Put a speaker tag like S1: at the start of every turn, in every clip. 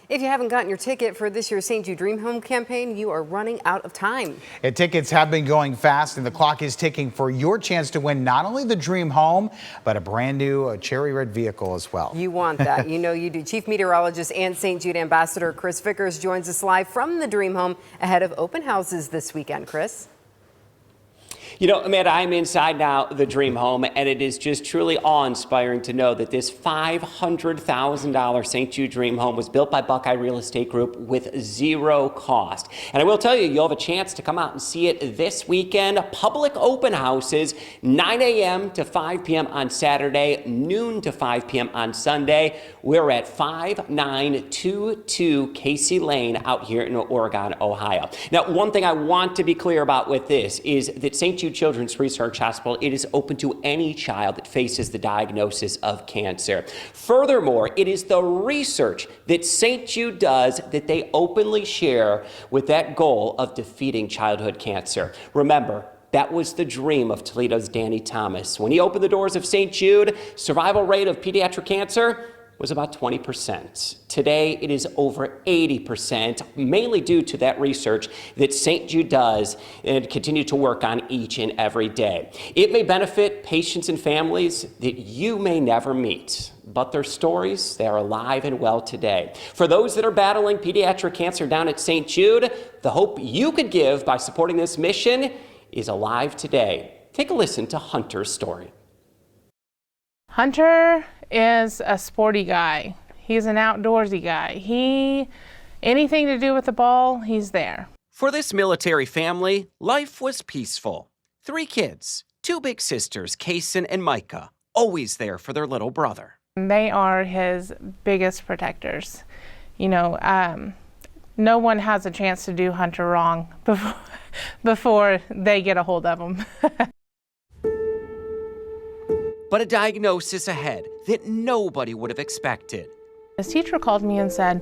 S1: If you haven't gotten your ticket for this year's St. Jude Dream Home campaign, you are running out of time.
S2: And tickets have been going fast, and the clock is ticking for your chance to win not only the Dream Home, but a brand new cherry red vehicle as well.
S1: You want that. You know you do. Chief Meteorologist and St. Jude Ambassador Chris Vickers joins us live from the Dream Home ahead of open houses this weekend. Chris?
S3: You know, Amanda, I'm inside now the Dream Home, and it is just truly awe-inspiring to know that this $500,000 St. Jude Dream Home was built by Buckeye Real Estate Group with zero cost. And I will tell you, you'll have a chance to come out and see it this weekend. Public open houses, 9 a.m. to 5 p.m. on Saturday, noon to 5 p.m. on Sunday. We're at 5922 Casey Lane out here in Oregon, Ohio. Now, one thing I want to be clear about with this is that St. Jude Children's Research Hospital, it is open to any child that faces the diagnosis of cancer. Furthermore, it is the research that St. Jude does that they openly share with that goal of defeating childhood cancer. Remember, that was the dream of Toledo's Danny Thomas. When he opened the doors of St. Jude, survival rate of pediatric cancer was about 20%. Today, it is over 80%, mainly due to that research that St. Jude does and continue to work on each and every day. It may benefit patients and families that you may never meet, but their stories, they are alive and well today. For those that are battling pediatric cancer down at St. Jude, the hope you could give by supporting this mission is alive today. Take a listen to Hunter's story.
S4: Hunter is a sporty guy. He's an outdoorsy guy. Anything to do with the ball, he's there.
S3: For this military family, life was peaceful. 3 kids, 2 big sisters, Kason and Micah, always there for their little brother.
S4: They are his biggest protectors. You know, no one has a chance to do Hunter wrong before they get a hold of him.
S3: But a diagnosis ahead that nobody would have expected.
S4: His teacher called me and said,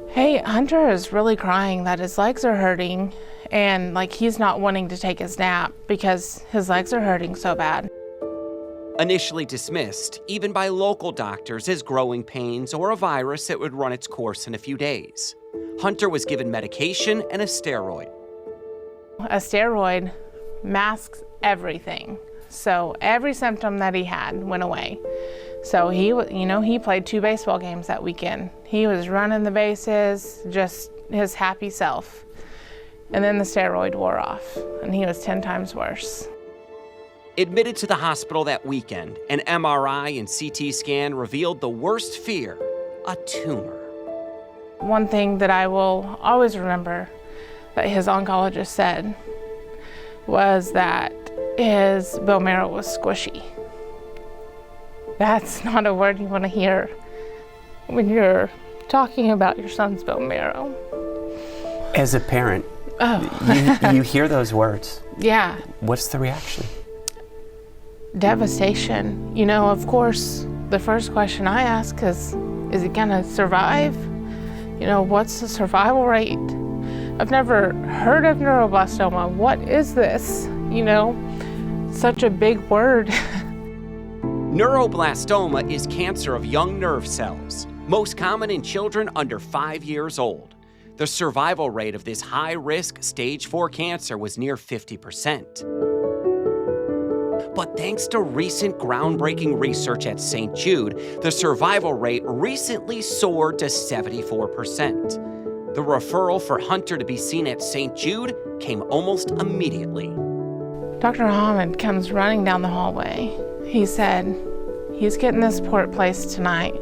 S4: "Hey, Hunter is really crying that his legs are hurting and like he's not wanting to take his nap because his legs are hurting so bad."
S3: Initially dismissed, even by local doctors, as growing pains or a virus that would run its course in a few days. Hunter was given medication and a steroid.
S4: A steroid masks everything. So every symptom that he had went away. So he played 2 baseball games that weekend. He was running the bases, just his happy self. And then the steroid wore off, and he was 10 times worse.
S3: Admitted to the hospital that weekend, an MRI and CT scan revealed the worst fear, a tumor.
S4: One thing that I will always remember that his oncologist said was that his bone marrow was squishy. That's not a word you want to hear when you're talking about your son's bone marrow.
S5: As a parent, you hear those words.
S4: Yeah.
S5: What's the reaction?
S4: Devastation. You know, of course, the first question I ask is he gonna survive? You know, what's the survival rate? I've never heard of neuroblastoma. What is this? You know, such a big word.
S3: Neuroblastoma is cancer of young nerve cells, most common in children under 5 years old. The survival rate of this high-risk stage 4 cancer was near 50%. But thanks to recent groundbreaking research at St. Jude, the survival rate recently soared to 74%. The referral for Hunter to be seen at St. Jude came almost immediately.
S4: Dr. Ahmed comes running down the hallway. He said, he's getting this port placed tonight,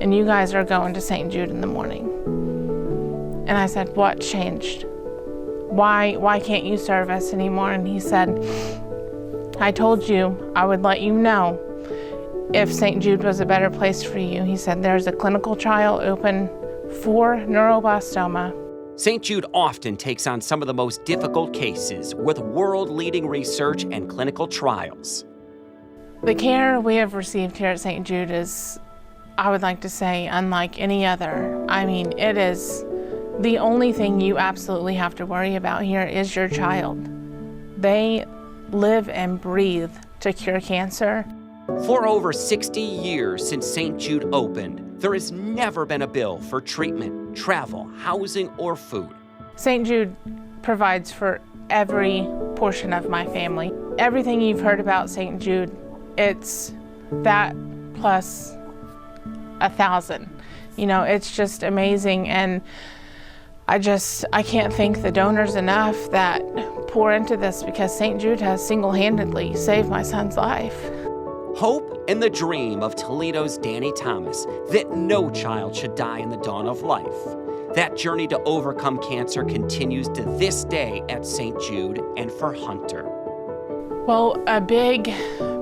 S4: and you guys are going to St. Jude in the morning. And I said, what changed? Why can't you serve us anymore? And he said, I told you I would let you know if St. Jude was a better place for you. He said, there's a clinical trial open for neuroblastoma.
S3: St. Jude often takes on some of the most difficult cases with world-leading research and clinical trials.
S4: The care we have received here at St. Jude is, I would like to say, unlike any other. I mean, it is the only thing you absolutely have to worry about here is your child. They live and breathe to cure cancer.
S3: For over 60 years since St. Jude opened, There has never been a bill for treatment, travel, housing, or food.
S4: St. Jude provides for every portion of my family. Everything you've heard about St. Jude, it's that plus 1,000. You know, it's just amazing, and I can't thank the donors enough that pour into this, because St. Jude has single-handedly saved my son's life.
S3: Hope and the dream of Toledo's Danny Thomas that no child should die in the dawn of life. That journey to overcome cancer continues to this day at St. Jude and for Hunter.
S4: Well, a big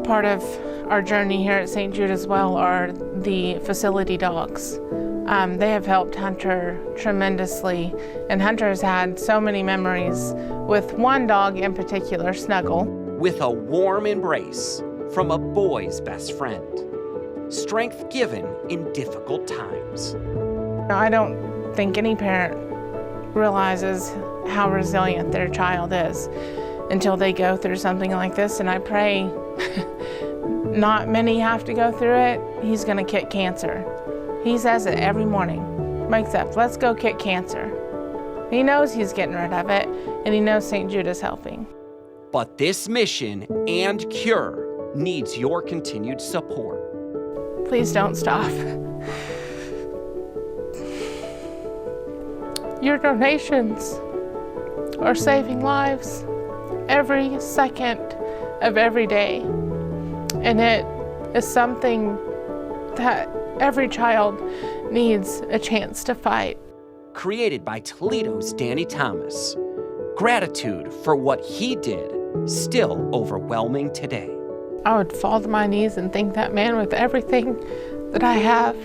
S4: part of our journey here at St. Jude as well are the facility dogs. They have helped Hunter tremendously, and Hunter has had so many memories with one dog in particular, Snuggle.
S3: With a warm embrace from a boy's best friend. Strength given in difficult times.
S4: I don't think any parent realizes how resilient their child is until they go through something like this, and I pray not many have to go through it. He's gonna kick cancer. He says it every morning, wakes up, let's go kick cancer. He knows he's getting rid of it, and he knows St. Jude is helping.
S3: But this mission and cure needs your continued support.
S4: Please don't stop. Your donations are saving lives every second of every day. And it is something that every child needs a chance to fight.
S3: Created by Toledo's Danny Thomas. Gratitude for what he did, still overwhelming today.
S4: I would fall to my knees and thank that man with everything that I have.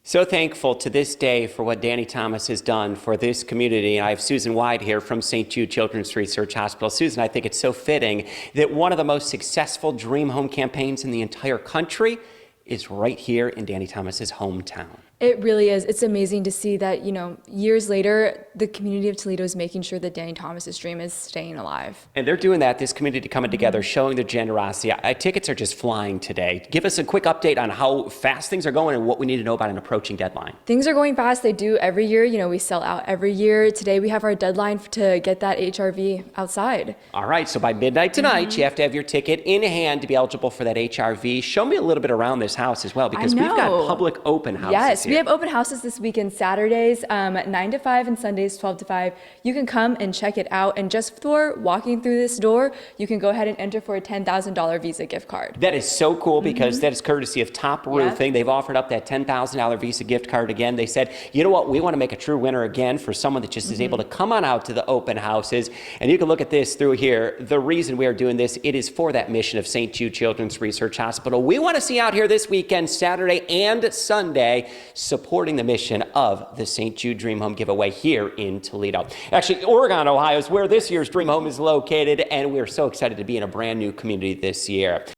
S3: So thankful to this day for what Danny Thomas has done for this community. I have Susan White here from St. Jude Children's Research Hospital. Susan, I think it's so fitting that one of the most successful Dream Home campaigns in the entire country is right here in Danny Thomas's hometown.
S6: It really is. It's amazing to see that, you know, years later, the community of Toledo is making sure that Danny Thomas's dream is staying alive.
S3: And they're doing that, this community coming together, showing their generosity. Tickets are just flying today. Give us a quick update on how fast things are going and what we need to know about an approaching deadline.
S6: Things are going fast. They do every year. You know, we sell out every year. Today we have our deadline to get that HRV outside.
S3: All right, so by midnight tonight, you have to have your ticket in hand to be eligible for that HRV. Show me a little bit around this house as well, because we've got public open houses.
S6: Yes,
S3: here.
S6: we have open houses this weekend, Saturdays 9 to 5 and Sundays 12 to 5. You can come and check it out, and just for walking through this door, you can go ahead and enter for a $10,000 Visa gift card.
S3: That is so cool, because that is courtesy of Top Roofing. They've offered up that $10,000 Visa gift card again. They said, you know what, we want to make a true winner again for someone that just is able to come on out to the open houses. And you can look at this through here. The reason we are doing this, it is for that mission of St. Jude Children's Research Hospital. We want to see out here this weekend, Saturday and Sunday, supporting the mission of the St. Jude Dream Home giveaway here in Toledo. Actually, Oregon, Ohio is where this year's Dream Home is located, and we're so excited to be in a brand new community this year.